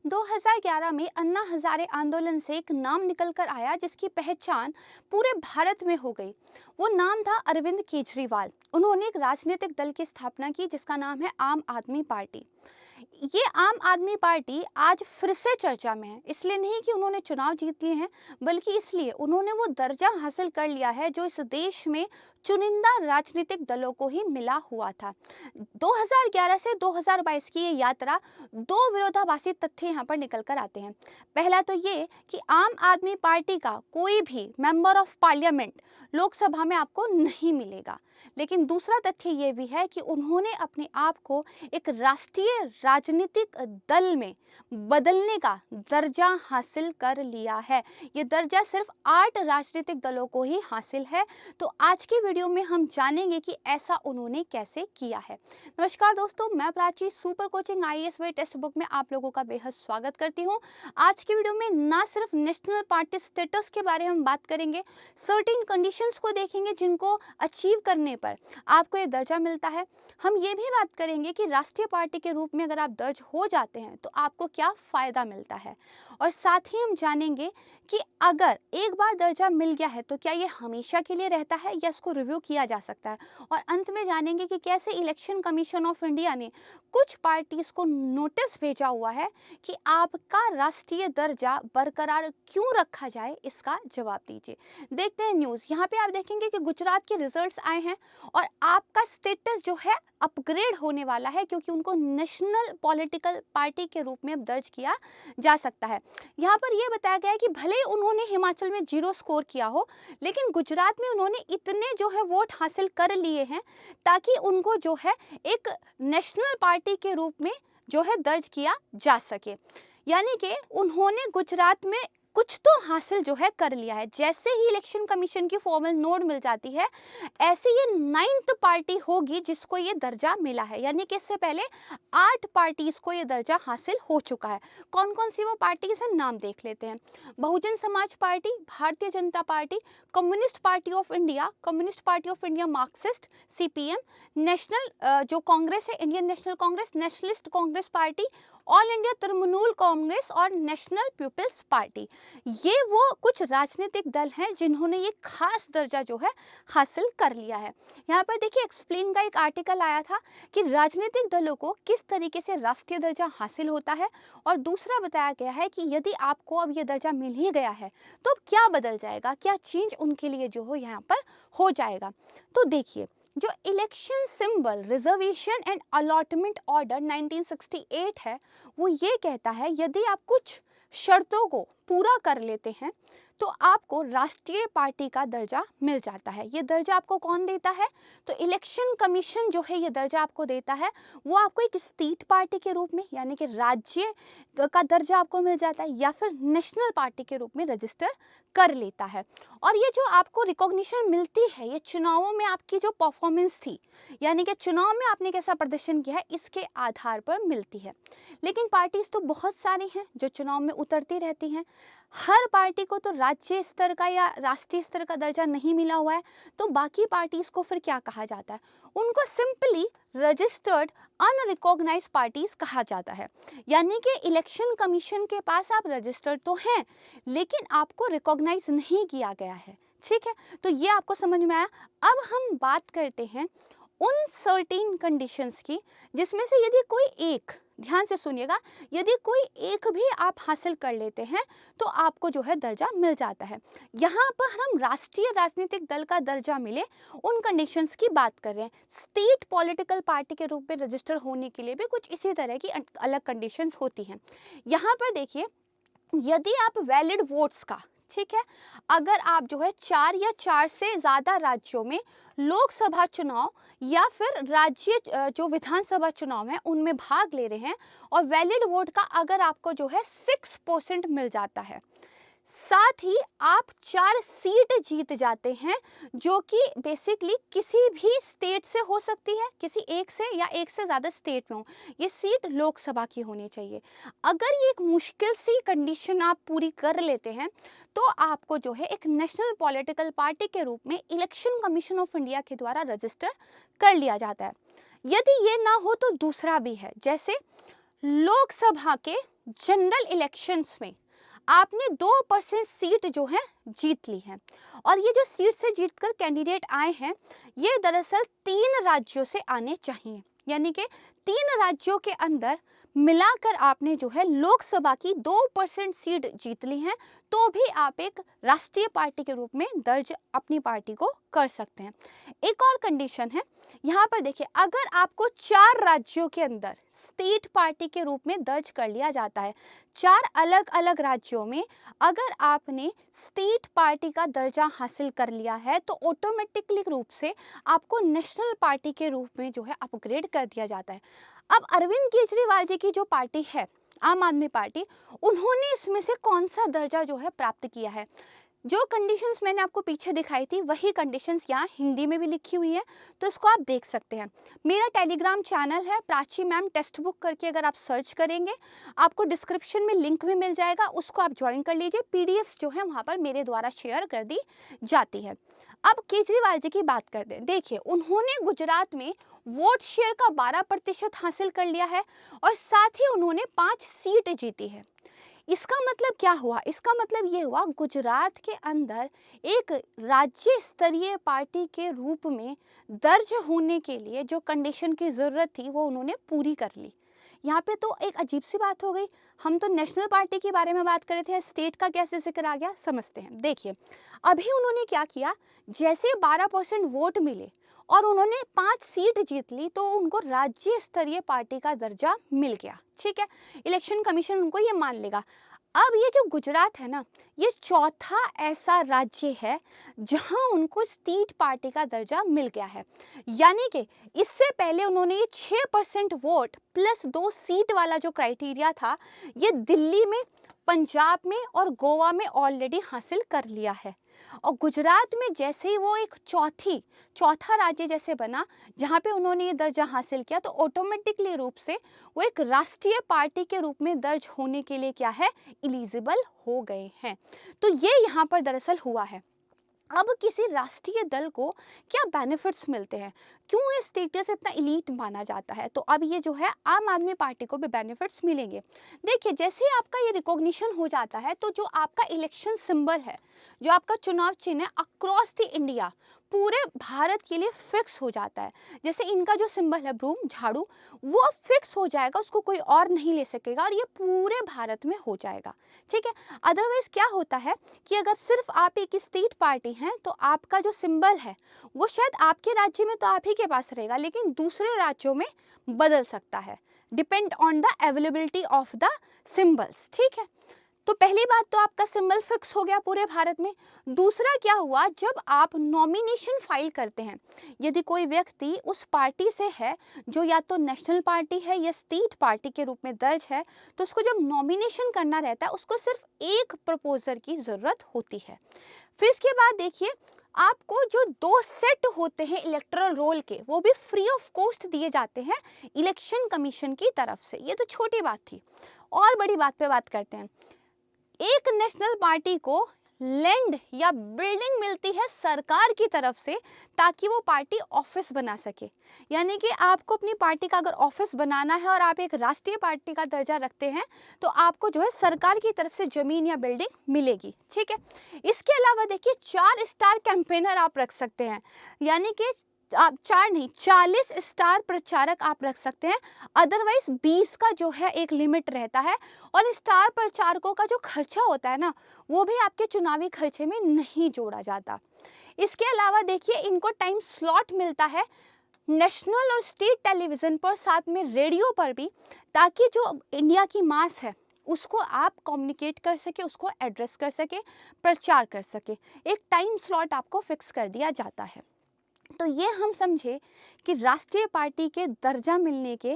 2011 में अन्ना हजारे आंदोलन से एक नाम निकल कर आया जिसकी पहचान पूरे भारत में हो गई। वो नाम था अरविंद केजरीवाल। उन्होंने एक राजनीतिक दल की स्थापना की जिसका नाम है आम आदमी पार्टी। ये आम आदमी पार्टी आज फिर से चर्चा में है, इसलिए नहीं कि उन्होंने चुनाव जीत लिए हैं, बल्कि इसलिए उन्होंने वो दर्जा हासिल कर लिया है जो इस देश में चुनिंदा राजनीतिक दलों को ही मिला हुआ था। 2011 से 2022 की ये यात्रा, दो विरोधाभासी तथ्य यहाँ पर निकल कर आते हैं। पहला तो ये कि आम आदमी पार्टी का कोई भी मेंबर ऑफ पार्लियामेंट लोकसभा में आपको नहीं मिलेगा। लेकिन दूसरा तथ्य ये भी है कि उन्होंने अपने आप को एक राष्ट्रीय राजनीतिक दल में बदलने का दर्जा हासिल कर लिया है। ये दर्जा सिर्फ 8 राजनीतिक दलों को ही हासिल है। तो आज की वीडियो में हम जानेंगे कि ऐसा उन्होंने कैसे किया है। नमस्कार दोस्तों, मैं प्राची सुपर कोचिंग आईएएस वे टेक्स्ट बुक में आप लोगों का बेहद स्वागत करती हूँ। आज की वीडियो में ना सिर्फ नेशनल पार्टी स्टेटस के बारे में हम बात करेंगे, सर्टेन कंडीशंस को देखेंगे जिनको अचीव करने पर आपको ये दर्जा मिलता है। हम ये भी बात करेंगे कि राष्ट्रीय पार्टी के रूप में अगर आप दर्ज हो जाते हैं तो आपको क्या फायदा मिलता है, और साथ ही हम जानेंगे कि अगर एक बार दर्जा मिल गया है तो क्या ये हमेशा के लिए रहता है या इसको रिव्यू किया जा सकता है। और अंत में जानेंगे कि कैसे इलेक्शन कमीशन ऑफ इंडिया ने कुछ पार्टीज को नोटिस भेजा हुआ है कि आपका राष्ट्रीय दर्जा बरकरार क्यों रखा जाए, इसका जवाब दीजिए। देखते हैं न्यूज़। यहाँ पे आप देखेंगे कि गुजरात के रिजल्ट्स आए हैं और आपका स्टेटस जो है अपग्रेड होने वाला है, क्योंकि उनको नेशनल पॉलिटिकल पार्टी के रूप में अब दर्ज किया जा सकता है। यहाँ पर यह बताया गया है कि भले ही उन्होंने हिमाचल में 0 स्कोर किया हो, लेकिन गुजरात में उन्होंने इतने जो है वोट हासिल कर लिए हैं ताकि उनको जो है एक नेशनल पार्टी के रूप में जो है दर्ज किया जा सके। यानी कि उन्होंने गुजरात में कुछ तो हासिल जो है कर लिया है। जैसे ही इलेक्शन कमीशन की फॉर्मल नोट मिल जाती है, ऐसे ये 9th पार्टी होगी जिसको ये दर्जा मिला है। यानी कि इससे पहले 8 पार्टीज को ये दर्जा हासिल हो चुका है। कौन कौन सी वो पार्टीज हैं, नाम देख लेते हैं। Bahujan Samaj party, Bharatiya Janata party, communist party of India, communist party of India Marxist, CPM, national जो कांग्रेस है, Indian national Congress, nationalist Congress party, all India Trinamool Congress और नेशनल पीपल्स पार्टी। ये वो कुछ राजनीतिक दल हैं जिन्होंने ये खास दर्जा जो है हासिल कर लिया है। यहाँ पर देखिए, एक्सप्लेन का एक आर्टिकल आया था कि राजनीतिक दलों को किस तरीके से राष्ट्रीय दर्जा हासिल होता है, और दूसरा बताया गया है कि यदि आपको अब ये दर्जा मिल ही गया है तो अब क्या बदल जाएगा, क्या चेंज उनके लिए जो हो यहाँ पर हो जाएगा। तो देखिए, जो election symbol reservation and allotment order 1968 है, वो ये कहता है यदि आप कुछ शर्तों को पूरा कर लेते हैं तो आपको राष्ट्रीय पार्टी का दर्जा मिल जाता है। ये दर्जा आपको कौन देता है? तो इलेक्शन कमीशन जो है ये दर्जा आपको देता है। वो आपको एक स्टेट पार्टी के रूप में, यानी कि राज्य का दर्जा आपको मिल जाता है, या फिर नेशनल पार्टी के रूप में रजिस्टर कर लेता है। और ये जो आपको रिकॉग्निशन मिलती है, ये चुनावों में आपकी जो परफॉर्मेंस थी, यानी कि चुनाव में आपने कैसा प्रदर्शन किया है, इसके आधार पर मिलती है। लेकिन पार्टीज तो बहुत सारी हैं जो चुनाव में उतरती रहती हैं। हर पार्टी को तो राज्य स्तर का या राष्ट्रीय स्तर का दर्जा नहीं मिला हुआ है, तो बाकी पार्टीज को फिर क्या कहा जाता है? उनको सिंपली रजिस्टर्ड अनरिकॉग्नाइज्ड पार्टीज कहा जाता है। यानी कि इलेक्शन कमीशन के पास आप रजिस्टर्ड तो हैं, लेकिन आपको रिकॉग्नाइज नहीं किया गया है। ठीक है, तो ये आपको समझ में आया। अब हम बात करते हैं उन सर्टेन कंडीशंस की जिसमें से यदि कोई एक, ध्यान से सुनिएगा, यदि कोई एक भी आप हासिल कर लेते हैं तो आपको जो है दर्जा मिल जाता है। यहाँ पर हम राष्ट्रीय राजनीतिक दल का दर्जा मिले उन कंडीशंस की बात कर रहे हैं। स्टेट पॉलिटिकल पार्टी के रूप में रजिस्टर होने के लिए भी कुछ इसी तरह की अलग कंडीशंस होती हैं। यहाँ पर देखिए, यदि आप वैलिड वोट्स का, ठीक है, अगर आप जो है 4 या 4 से ज़्यादा राज्यों में लोकसभा चुनाव या फिर राज्य जो विधानसभा चुनाव है उनमें भाग ले रहे हैं, और वैलिड वोट का अगर आपको जो है 6% मिल जाता है, साथ ही आप 4 सीट जीत जाते हैं, जो कि बेसिकली किसी भी स्टेट से हो सकती है, किसी एक से या एक से ज़्यादा स्टेट में हो। ये सीट लोकसभा की होनी चाहिए। अगर ये एक मुश्किल सी कंडीशन आप पूरी कर लेते हैं तो आपको जो है एक नेशनल पॉलिटिकल पार्टी के रूप में इलेक्शन कमीशन ऑफ इंडिया के द्वारा रजिस्टर कर लिया जाता है। यदि ये ना हो तो दूसरा भी है, जैसे लोकसभा के जनरल इलेक्शंस में आपने 2% सीट जो है जीत ली है। और ये जो सीट से जीतकर कैंडिडेट आए हैं, ये दरअसल 3 राज्यों से आने चाहिए, यानी कि 3 राज्यों के अंदर मिलाकर आपने जो है लोकसभा की 2% सीट जीत ली है, तो भी आप एक राष्ट्रीय पार्टी के रूप में दर्ज अपनी पार्टी को कर सकते हैं। एक और कंडीशन है यहाँ पर, देखिए, अगर आपको 4 राज्यों के अंदर स्टेट पार्टी के रूप में दर्ज कर लिया जाता है, 4 अलग-अलग राज्यों में अगर आपने स्टेट पार्टी का दर्जा हासिल कर लिया है, तो ऑटोमेटिकली रूप से आपको नेशनल पार्टी के रूप में जो है अपग्रेड कर दिया जाता है। अब अरविंद केजरीवाल जी की जो पार्टी है, आम आदमी पार्टी, उन्होंने इसमें से कौन सा दर्जा जो है प्राप्त किया है? जो कंडीशंस मैंने आपको पीछे दिखाई थी, वही कंडीशंस यहाँ हिंदी में भी लिखी हुई है, तो इसको आप देख सकते हैं। मेरा टेलीग्राम चैनल है प्राची मैम टेक्स्ट बुक करके, अगर आप सर्च करेंगे आपको डिस्क्रिप्शन में लिंक भी मिल जाएगा, उसको आप ज्वाइन कर लीजिए। पीडीएफ्स जो है वहाँ पर मेरे द्वारा शेयर कर दी जाती है। अब केजरीवाल जी की बात करते हैं। देखिए, उन्होंने गुजरात में वोट शेयर का 12% हासिल कर लिया है और साथ ही उन्होंने 5 सीट जीती है। इसका मतलब क्या हुआ? इसका मतलब ये हुआ, गुजरात के अंदर एक राज्य स्तरीय पार्टी के रूप में दर्ज होने के लिए जो कंडीशन की ज़रूरत थी वो उन्होंने पूरी कर ली। यहाँ पे तो एक अजीब सी बात हो गई, हम तो नेशनल पार्टी के बारे में बात कर रहे थे, स्टेट का कैसे जिक्र आ गया, समझते हैं। देखिए, अभी उन्होंने क्या किया, जैसे 12% वोट मिले और उन्होंने 5 सीट जीत ली, तो उनको राज्य स्तरीय पार्टी का दर्जा मिल गया। ठीक है, इलेक्शन कमीशन उनको ये मान लेगा। अब ये जो गुजरात है ना, ये चौथा ऐसा राज्य है जहां उनको स्टेट पार्टी का दर्जा मिल गया है। यानी कि इससे पहले उन्होंने ये 6% वोट प्लस 2 सीट वाला जो क्राइटेरिया था, ये दिल्ली में, पंजाब में और गोवा में ऑलरेडी हासिल कर लिया है। और गुजरात में जैसे ही वो एक चौथा राज्य जैसे बना जहाँ पे उन्होंने ये दर्जा हासिल किया, तो ऑटोमेटिकली रूप से वो एक राष्ट्रीय पार्टी के रूप में दर्ज होने के लिए क्या है, एलिजिबल हो गए हैं। तो ये यहाँ पर दरअसल हुआ है। अब किसी राष्ट्रीय दल को क्या बेनिफिट्स मिलते हैं, क्यों ये स्टेटस इतना इलीट माना जाता है? तो अब ये जो है आम आदमी पार्टी को भी बेनिफिट्स मिलेंगे। देखिए, जैसे ही आपका ये रिकॉग्निशन हो जाता है, तो जो आपका इलेक्शन सिंबल है, जो आपका चुनाव चिन्ह है, अक्रॉस द इंडिया पूरे भारत के लिए फिक्स हो जाता है। जैसे इनका जो सिंबल है ब्रूम, झाड़ू, वो फिक्स हो जाएगा, उसको कोई और नहीं ले सकेगा और ये पूरे भारत में हो जाएगा। ठीक है, अदरवाइज क्या होता है कि अगर सिर्फ आप एक स्टेट पार्टी हैं, तो आपका जो सिंबल है वो शायद आपके राज्य में तो आप ही के पास रहेगा, लेकिन दूसरे राज्यों में बदल सकता है, depend on the availability of the symbols. ठीक है, तो पहली बात तो आपका सिंबल फिक्स हो गया पूरे भारत में। दूसरा क्या हुआ, जब आप नॉमिनेशन फाइल करते हैं, यदि कोई व्यक्ति उस पार्टी से है जो या तो नेशनल पार्टी है या स्टेट पार्टी के रूप में दर्ज है, तो उसको जब नॉमिनेशन करना रहता है, उसको सिर्फ एक प्रपोजर की ज़रूरत होती है। फिर इसके बाद देखिए, आपको जो 2 सेट होते हैं इलेक्टोरल रोल के, वो भी फ्री ऑफ कॉस्ट दिए जाते हैं इलेक्शन कमीशन की तरफ से। ये तो छोटी बात थी, और बड़ी बात पे बात करते हैं। एक नेशनल पार्टी को लैंड या बिल्डिंग मिलती है सरकार की तरफ से, ताकि वो पार्टी ऑफिस बना सके। यानी कि आपको अपनी पार्टी का अगर ऑफिस बनाना है और आप एक राष्ट्रीय पार्टी का दर्जा रखते हैं, तो आपको जो है सरकार की तरफ से जमीन या बिल्डिंग मिलेगी। ठीक है, इसके अलावा देखिए, 4 स्टार कैंपेनर आप रख सकते हैं, यानी कि आप 4 नहीं 40 स्टार प्रचारक आप रख सकते हैं। अदरवाइज 20 का जो है एक लिमिट रहता है, और स्टार प्रचारकों का जो खर्चा होता है ना, वो भी आपके चुनावी खर्चे में नहीं जोड़ा जाता। इसके अलावा देखिए, इनको टाइम स्लॉट मिलता है नेशनल और स्टेट टेलीविज़न पर, साथ में रेडियो पर भी, ताकि जो इंडिया की मास है उसको आप कम्युनिकेट कर सके, उसको एड्रेस कर सके, प्रचार कर सके। एक टाइम स्लॉट आपको फिक्स कर दिया जाता है। तो ये हम समझे कि राष्ट्रीय पार्टी के दर्जा मिलने के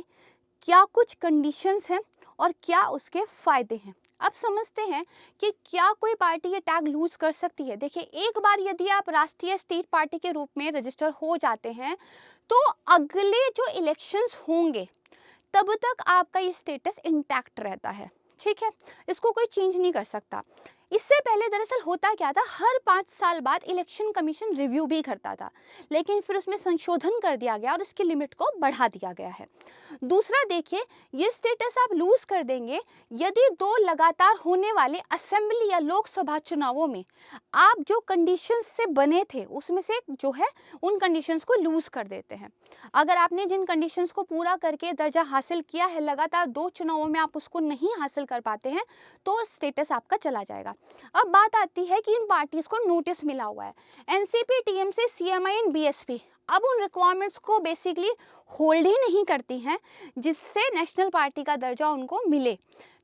क्या कुछ कंडीशंस हैं और क्या उसके फ़ायदे हैं। अब समझते हैं कि क्या कोई पार्टी ये टैग लूज़ कर सकती है। देखिए, एक बार यदि आप राष्ट्रीय स्टेट पार्टी के रूप में रजिस्टर हो जाते हैं, तो अगले जो इलेक्शंस होंगे तब तक आपका ये स्टेटस इंटैक्ट रहता है। ठीक है, इसको कोई चेंज नहीं कर सकता। इससे पहले दरअसल होता क्या था, हर 5 साल बाद इलेक्शन कमीशन रिव्यू भी करता था, लेकिन फिर उसमें संशोधन कर दिया गया और उसकी लिमिट को बढ़ा दिया गया है। दूसरा देखिए, ये स्टेटस आप लूज कर देंगे यदि 2 लगातार होने वाले असेंबली या लोकसभा चुनावों में आप जो कंडीशंस से बने थे उसमें से जो है उन कंडीशंस को लूज कर देते हैं। अगर आपने जिन कंडीशंस को पूरा करके दर्जा हासिल किया है, लगातार 2 चुनावों में आप उसको नहीं हासिल कर पाते हैं, तो स्टेटस आपका चला जाएगा। अब बात आती है कि इन पार्टीज को नोटिस मिला हुआ है, NCP, TMC, CMI and BSP अब उन रिक्वायरमेंट्स को बेसिकली होल्ड ही नहीं करती हैं जिससे नेशनल पार्टी का दर्जा उनको मिले,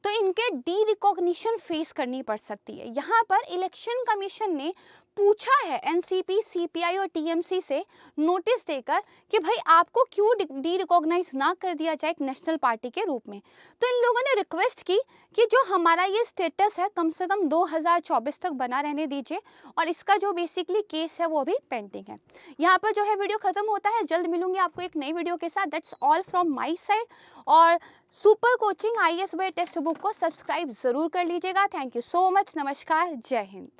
तो इनके डी रिकॉग्निशन फेस करनी पड़ सकती है। यहाँ पर इलेक्शन कमीशन ने पूछा है एनसीपी, सीपीआई और टीएमसी से नोटिस देकर कि भाई आपको क्यों डी रिकॉग्नाइज ना कर दिया जाए एक नेशनल पार्टी के रूप में। तो इन लोगों ने रिक्वेस्ट की कि जो हमारा ये स्टेटस है कम से कम 2024 तक बना रहने दीजिए, और इसका जो बेसिकली केस है वो भी पेंडिंग है। यहाँ पर जो है वीडियो खत्म होता है, जल्द मिलूंगी आपको एक नई वीडियो के साथ। That's all from my side. और सुपर कोचिंग IAS वे टेक्स्ट बुक को सब्सक्राइब जरूर कर लीजिएगा। Thank you so much. नमस्कार, जय हिंद।